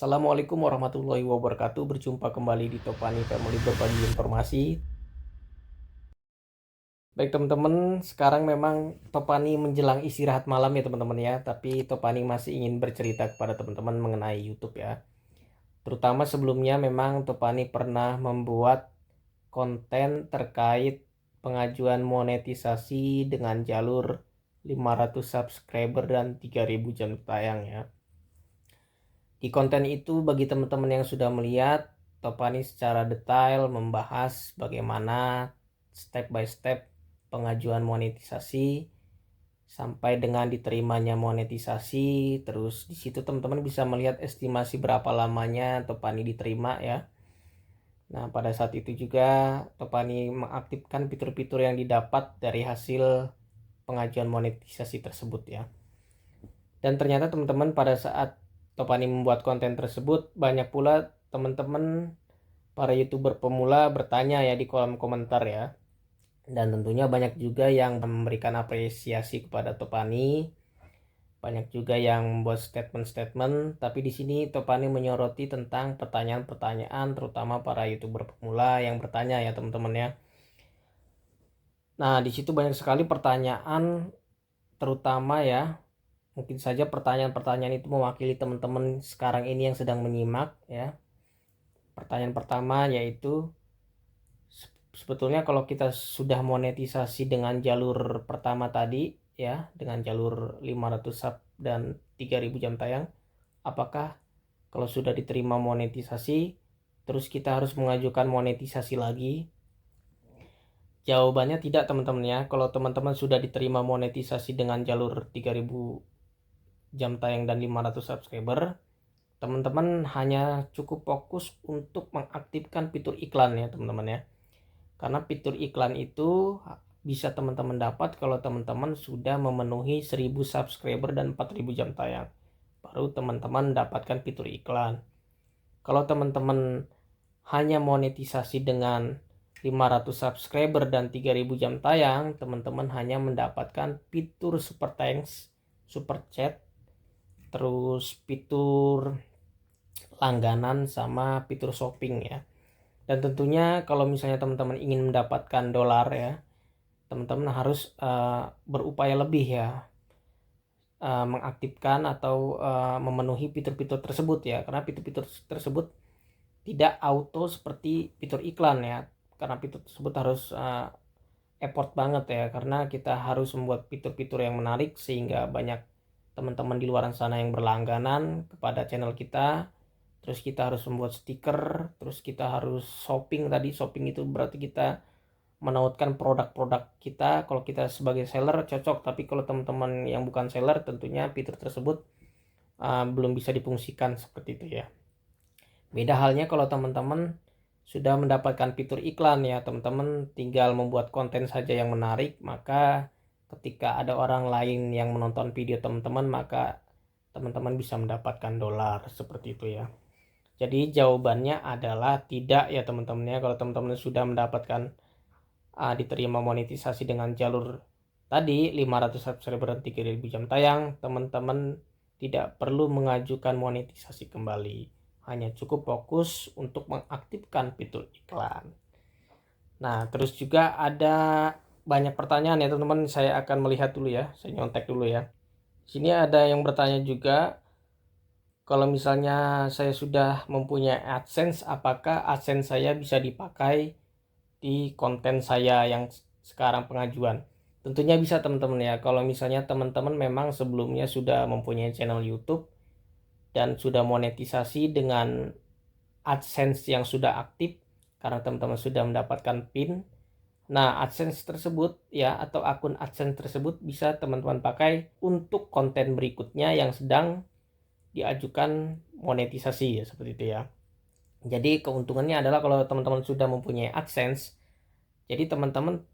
Assalamualaikum warahmatullahi wabarakatuh. Berjumpa kembali di Topani Family berbagi informasi. Baik teman-teman, sekarang memang Topani menjelang istirahat malam ya teman-teman ya. Tapi Topani masih ingin bercerita kepada teman-teman mengenai YouTube ya. Terutama sebelumnya memang Topani pernah membuat konten terkait pengajuan monetisasi dengan jalur 500 subscriber dan 3000 jam tayang ya. Di konten itu bagi teman-teman yang sudah melihat, Topani secara detail membahas bagaimana step by step pengajuan monetisasi sampai dengan diterimanya monetisasi. Terus di situ teman-teman bisa melihat estimasi berapa lamanya Topani diterima ya. Nah, pada saat itu juga Topani mengaktifkan fitur-fitur yang didapat dari hasil pengajuan monetisasi tersebut ya. Dan ternyata teman-teman pada saat Topani membuat konten tersebut, banyak pula teman-teman para YouTuber pemula bertanya ya di kolom komentar ya. Dan tentunya banyak juga yang memberikan apresiasi kepada Topani. Banyak juga yang membuat statement-statement, tapi di sini Topani menyoroti tentang pertanyaan-pertanyaan terutama para YouTuber pemula yang bertanya ya teman-teman ya. Nah, di situ banyak sekali pertanyaan terutama ya. Mungkin saja pertanyaan-pertanyaan itu mewakili teman-teman sekarang ini yang sedang menyimak ya. Pertanyaan pertama yaitu sebetulnya kalau kita sudah monetisasi dengan jalur pertama tadi ya, dengan jalur 500 sub dan 3000 jam tayang, apakah kalau sudah diterima monetisasi terus kita harus mengajukan monetisasi lagi? Jawabannya tidak teman-teman ya. Kalau teman-teman sudah diterima monetisasi dengan jalur 3000 jam tayang dan 500 subscriber, teman-teman hanya cukup fokus untuk mengaktifkan fitur iklan ya teman-teman ya. Karena fitur iklan itu bisa teman-teman dapat kalau teman-teman sudah memenuhi 1000 subscriber dan 4000 jam tayang. Baru teman-teman dapatkan fitur iklan. Kalau teman-teman hanya monetisasi dengan 500 subscriber dan 3000 jam tayang, teman-teman hanya mendapatkan fitur super thanks, super chat, terus fitur langganan sama fitur shopping ya. Dan tentunya kalau misalnya teman-teman ingin mendapatkan dolar ya, teman-teman harus berupaya lebih ya, mengaktifkan atau memenuhi fitur-fitur tersebut ya, karena fitur-fitur tersebut tidak auto seperti fitur iklan ya, karena fitur tersebut harus effort banget ya, karena kita harus membuat fitur-fitur yang menarik sehingga banyak teman-teman di luar sana yang berlangganan kepada channel kita. Terus kita harus membuat stiker, terus kita harus shopping. Tadi shopping itu berarti kita menautkan produk-produk kita. Kalau kita sebagai seller cocok, tapi kalau teman-teman yang bukan seller tentunya fitur tersebut belum bisa difungsikan seperti itu ya. Beda halnya kalau teman-teman sudah mendapatkan fitur iklan ya, teman-teman tinggal membuat konten saja yang menarik, maka ketika ada orang lain yang menonton video teman-teman, maka teman-teman bisa mendapatkan dolar seperti itu ya. Jadi jawabannya adalah tidak ya teman-teman ya. Kalau teman-teman sudah mendapatkan diterima monetisasi dengan jalur tadi 500 subscriber dan 3000 jam tayang, teman-teman tidak perlu mengajukan monetisasi kembali. Hanya cukup fokus untuk mengaktifkan fitur iklan. Nah, terus juga ada banyak pertanyaan ya teman-teman. Saya akan melihat dulu ya. Saya nyontek dulu ya. Sini ada yang bertanya juga, kalau misalnya saya sudah mempunyai AdSense, apakah AdSense saya bisa dipakai di konten saya yang sekarang pengajuan? Tentunya bisa teman-teman ya. Kalau misalnya teman-teman memang sebelumnya sudah mempunyai channel YouTube dan sudah monetisasi dengan AdSense yang sudah aktif karena teman-teman sudah mendapatkan PIN. Nah, AdSense tersebut ya, atau akun AdSense tersebut bisa teman-teman pakai untuk konten berikutnya yang sedang diajukan monetisasi ya, seperti itu ya. Jadi keuntungannya adalah kalau teman-teman sudah mempunyai AdSense, jadi teman-teman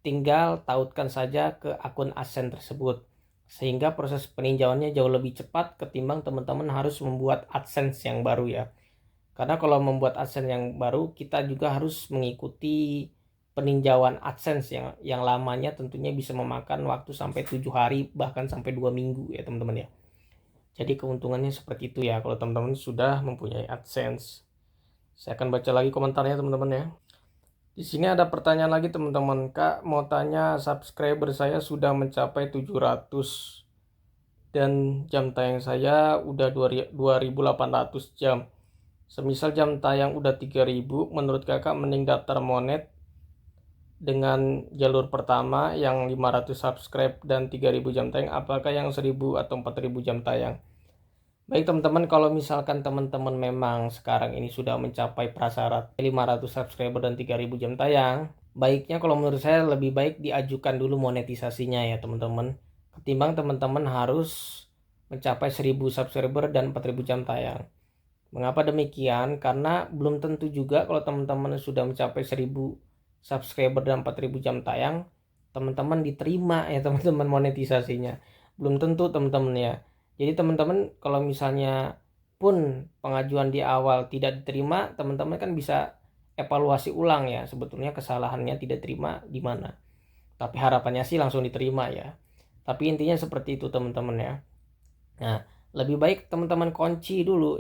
tinggal tautkan saja ke akun AdSense tersebut, sehingga proses peninjauannya jauh lebih cepat ketimbang teman-teman harus membuat AdSense yang baru ya. Karena kalau membuat AdSense yang baru, kita juga harus mengikuti peninjauan AdSense yang lamanya tentunya bisa memakan waktu sampai 7 hari bahkan sampai 2 minggu ya teman-teman ya. Jadi keuntungannya seperti itu ya kalau teman-teman sudah mempunyai AdSense. Saya akan baca lagi komentarnya teman-teman ya. Di sini ada pertanyaan lagi teman-teman. Kak mau tanya, subscriber saya sudah mencapai 700 dan jam tayang saya udah 2800 jam. Semisal jam tayang udah 3000, menurut kakak mending daftar monet dengan jalur pertama yang 500 subscribe dan 3000 jam tayang, apakah yang 1000 atau 4000 jam tayang? Baik teman-teman, kalau misalkan teman-teman memang sekarang ini sudah mencapai prasyarat 500 subscriber dan 3000 jam tayang, baiknya kalau menurut saya lebih baik diajukan dulu monetisasinya ya teman-teman, ketimbang teman-teman harus mencapai 1000 subscriber dan 4000 jam tayang. Mengapa demikian? Karena belum tentu juga kalau teman-teman sudah mencapai 1000 subscriber dan 4000 jam tayang, teman-teman diterima ya teman-teman monetisasinya. Belum tentu teman-teman ya. Jadi teman-teman kalau misalnya pun pengajuan di awal tidak diterima, teman-teman kan bisa evaluasi ulang ya, sebetulnya kesalahannya tidak terima di mana. Tapi harapannya sih langsung diterima ya. Tapi intinya seperti itu teman-teman ya. Nah, lebih baik teman-teman kunci dulu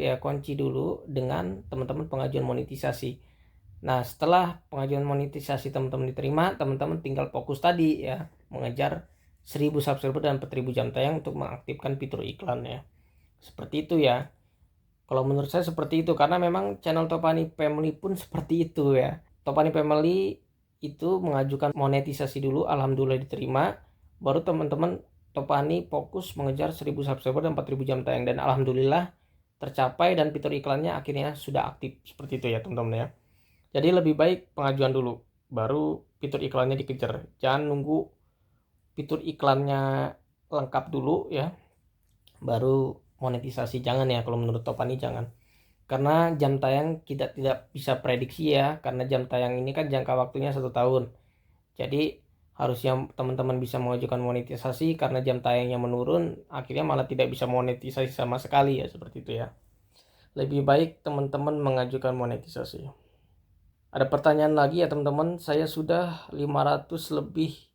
dengan teman-teman pengajuan monetisasi. Nah, setelah pengajuan monetisasi teman-teman diterima, teman-teman tinggal fokus tadi ya, mengejar 1000 subscriber dan 4000 jam tayang untuk mengaktifkan fitur iklan ya. Seperti itu ya. Kalau menurut saya seperti itu, karena memang channel Topani Family pun seperti itu ya. Topani Family itu mengajukan monetisasi dulu, alhamdulillah diterima, baru teman-teman Topani fokus mengejar 1000 subscriber dan 4000 jam tayang, dan alhamdulillah tercapai dan fitur iklannya akhirnya sudah aktif. Seperti itu ya teman-teman ya. Jadi lebih baik pengajuan dulu, baru fitur iklannya dikejar. Jangan nunggu fitur iklannya lengkap dulu ya, baru monetisasi. Jangan ya, kalau menurut Topani jangan. Karena jam tayang kita tidak bisa prediksi ya, karena jam tayang ini kan jangka waktunya 1 tahun. Jadi harusnya teman-teman bisa mengajukan monetisasi, karena jam tayangnya menurun, akhirnya malah tidak bisa monetisasi sama sekali ya, seperti itu ya. Lebih baik teman-teman mengajukan monetisasi. Ada pertanyaan lagi ya teman-teman, saya sudah 500 lebih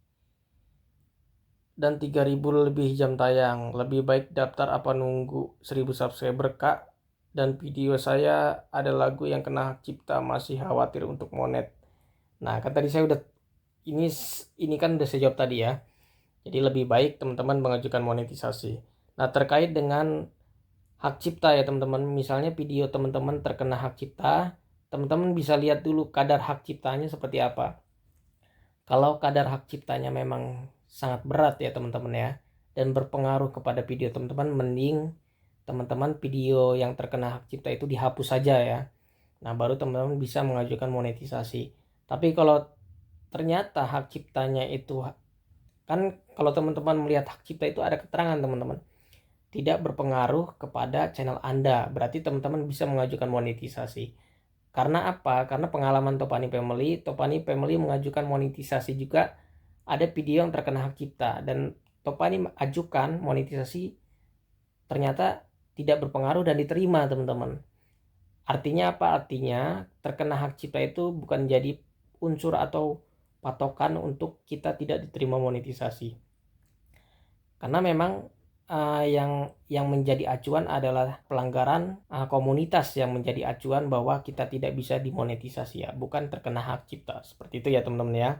dan 3000 lebih jam tayang, lebih baik daftar apa nunggu 1000 subscriber kak? Dan video saya ada lagu yang kena hak cipta, masih khawatir untuk monet. Nah kan tadi saya udah ini kan udah saya jawab tadi ya. Jadi lebih baik teman-teman mengajukan monetisasi. Nah terkait dengan hak cipta ya teman-teman, misalnya video teman-teman terkena hak cipta, teman-teman bisa lihat dulu kadar hak ciptanya seperti apa. Kalau kadar hak ciptanya memang sangat berat ya teman-teman ya, dan berpengaruh kepada video teman-teman, mending teman-teman video yang terkena hak cipta itu dihapus saja ya. Nah baru teman-teman bisa mengajukan monetisasi. Tapi kalau ternyata hak ciptanya itu kan, kalau teman-teman melihat hak cipta itu ada keterangan teman-teman, tidak berpengaruh kepada channel Anda, berarti teman-teman bisa mengajukan monetisasi. Karena apa? Karena pengalaman Topani Family mengajukan monetisasi juga, ada video yang terkena hak cipta dan Topani ajukan monetisasi, ternyata tidak berpengaruh dan diterima teman-teman. Artinya apa? Artinya terkena hak cipta itu bukan jadi unsur atau patokan untuk kita tidak diterima monetisasi. Karena memang yang menjadi acuan adalah pelanggaran komunitas yang menjadi acuan bahwa kita tidak bisa dimonetisasi ya, bukan terkena hak cipta. Seperti itu ya teman-teman ya.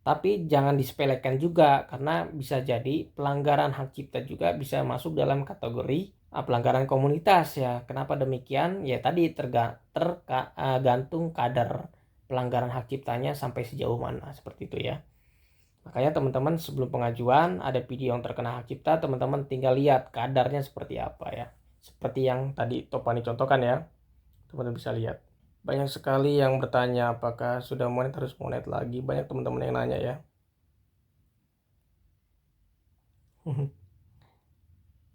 Tapi jangan disepelekan juga, karena bisa jadi pelanggaran hak cipta juga bisa masuk dalam kategori pelanggaran komunitas ya. Kenapa demikian? Ya tadi tergantung kadar pelanggaran hak ciptanya sampai sejauh mana, seperti itu ya. Makanya teman-teman sebelum pengajuan ada video yang terkena hak cipta, teman-teman tinggal lihat kadarnya seperti apa ya. Seperti yang tadi Topani contohkan ya, teman-teman bisa lihat. Banyak sekali yang bertanya apakah sudah monet harus monet lagi. Banyak teman-teman yang nanya ya.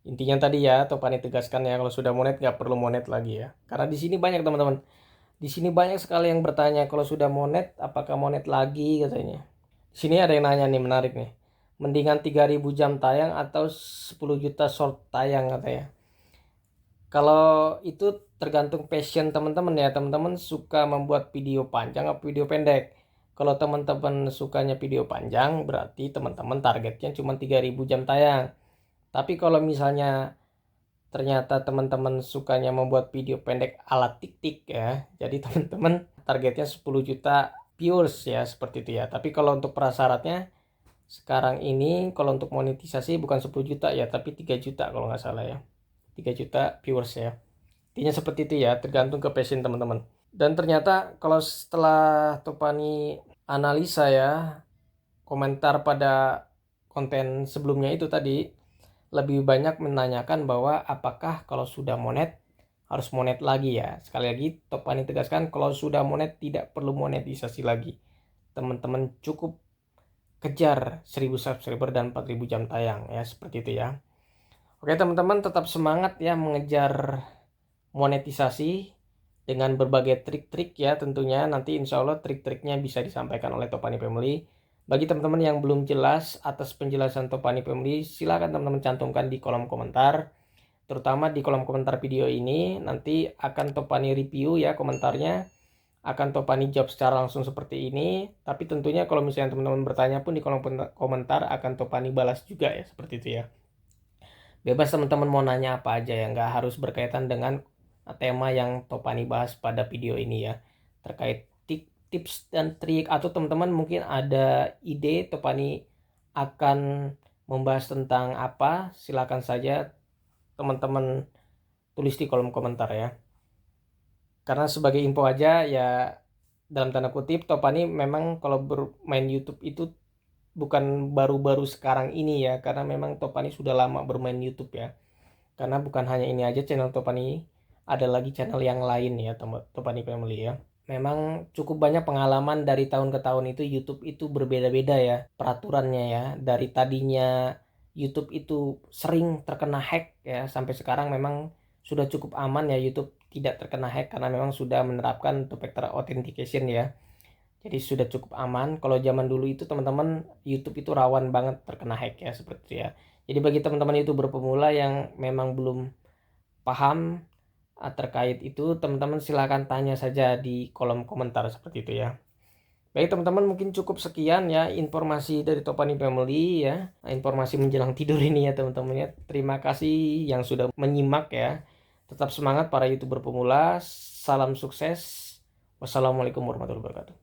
Intinya tadi ya, Topani tegaskan ya, kalau sudah monet nggak perlu monet lagi ya. Karena di sini banyak teman-teman. Di sini banyak sekali yang bertanya kalau sudah monet apakah monet lagi katanya. Di sini ada yang nanya nih, menarik nih. Mendingan 3000 jam tayang atau 10 juta short tayang katanya. Kalau itu tergantung passion teman-teman ya. Teman-teman suka membuat video panjang atau video pendek. Kalau teman-teman sukanya video panjang, berarti teman-teman targetnya cuma 3000 jam tayang. Tapi kalau misalnya ternyata teman-teman sukanya membuat video pendek ala tik-tik ya. Jadi teman-teman targetnya 10 juta viewers ya, seperti itu ya. Tapi kalau untuk prasyaratnya sekarang ini kalau untuk monetisasi bukan 10 juta ya, tapi 3 juta kalau nggak salah ya. 3 juta viewers ya. Intinya seperti itu ya, tergantung ke passion teman-teman. Dan ternyata kalau setelah Topani analisa ya, komentar pada konten sebelumnya itu tadi, lebih banyak menanyakan bahwa apakah kalau sudah monet harus monet lagi ya. Sekali lagi Topani tegaskan kalau sudah monet tidak perlu monetisasi lagi. Teman-teman cukup kejar 1000 subscriber dan 4000 jam tayang ya, seperti itu ya. Oke teman-teman, tetap semangat ya mengejar monetisasi dengan berbagai trik-trik ya, tentunya nanti insya Allah trik-triknya bisa disampaikan oleh Topani Family. Bagi teman-teman yang belum jelas atas penjelasan Topani Family, silakan teman-teman cantumkan di kolom komentar, terutama di kolom komentar video ini. Nanti akan Topani review ya komentarnya, akan Topani jawab secara langsung seperti ini. Tapi tentunya kalau misalnya teman-teman bertanya pun di kolom komentar akan Topani balas juga ya, seperti itu ya. Bebas teman-teman mau nanya apa aja ya, nggak harus berkaitan dengan tema yang Topani bahas pada video ini ya, terkait tips dan trik, atau teman-teman mungkin ada ide Topani akan membahas tentang apa, silakan saja teman-teman tulis di kolom komentar ya. Karena sebagai info aja ya, dalam tanda kutip Topani memang kalau bermain YouTube itu bukan baru-baru sekarang ini ya, karena memang Topani sudah lama bermain YouTube ya. Karena bukan hanya ini aja channel Topani, ada lagi channel yang lain ya Topani Family ya. Memang cukup banyak pengalaman dari tahun ke tahun, itu YouTube itu berbeda-beda ya peraturannya ya. Dari tadinya YouTube itu sering terkena hack ya, sampai sekarang memang sudah cukup aman ya YouTube tidak terkena hack, karena memang sudah menerapkan two factor authentication ya. Jadi sudah cukup aman. Kalau zaman dulu itu teman-teman YouTube itu rawan banget terkena hack ya, seperti itu ya. Jadi bagi teman-teman YouTuber pemula yang memang belum paham terkait itu, teman-teman silahkan tanya saja di kolom komentar, seperti itu ya. Baik teman-teman, mungkin cukup sekian ya informasi dari Topani Family ya, informasi menjelang tidur ini ya teman-teman ya. Terima kasih yang sudah menyimak ya. Tetap semangat para YouTuber pemula. Salam sukses. Wassalamualaikum warahmatullahi wabarakatuh.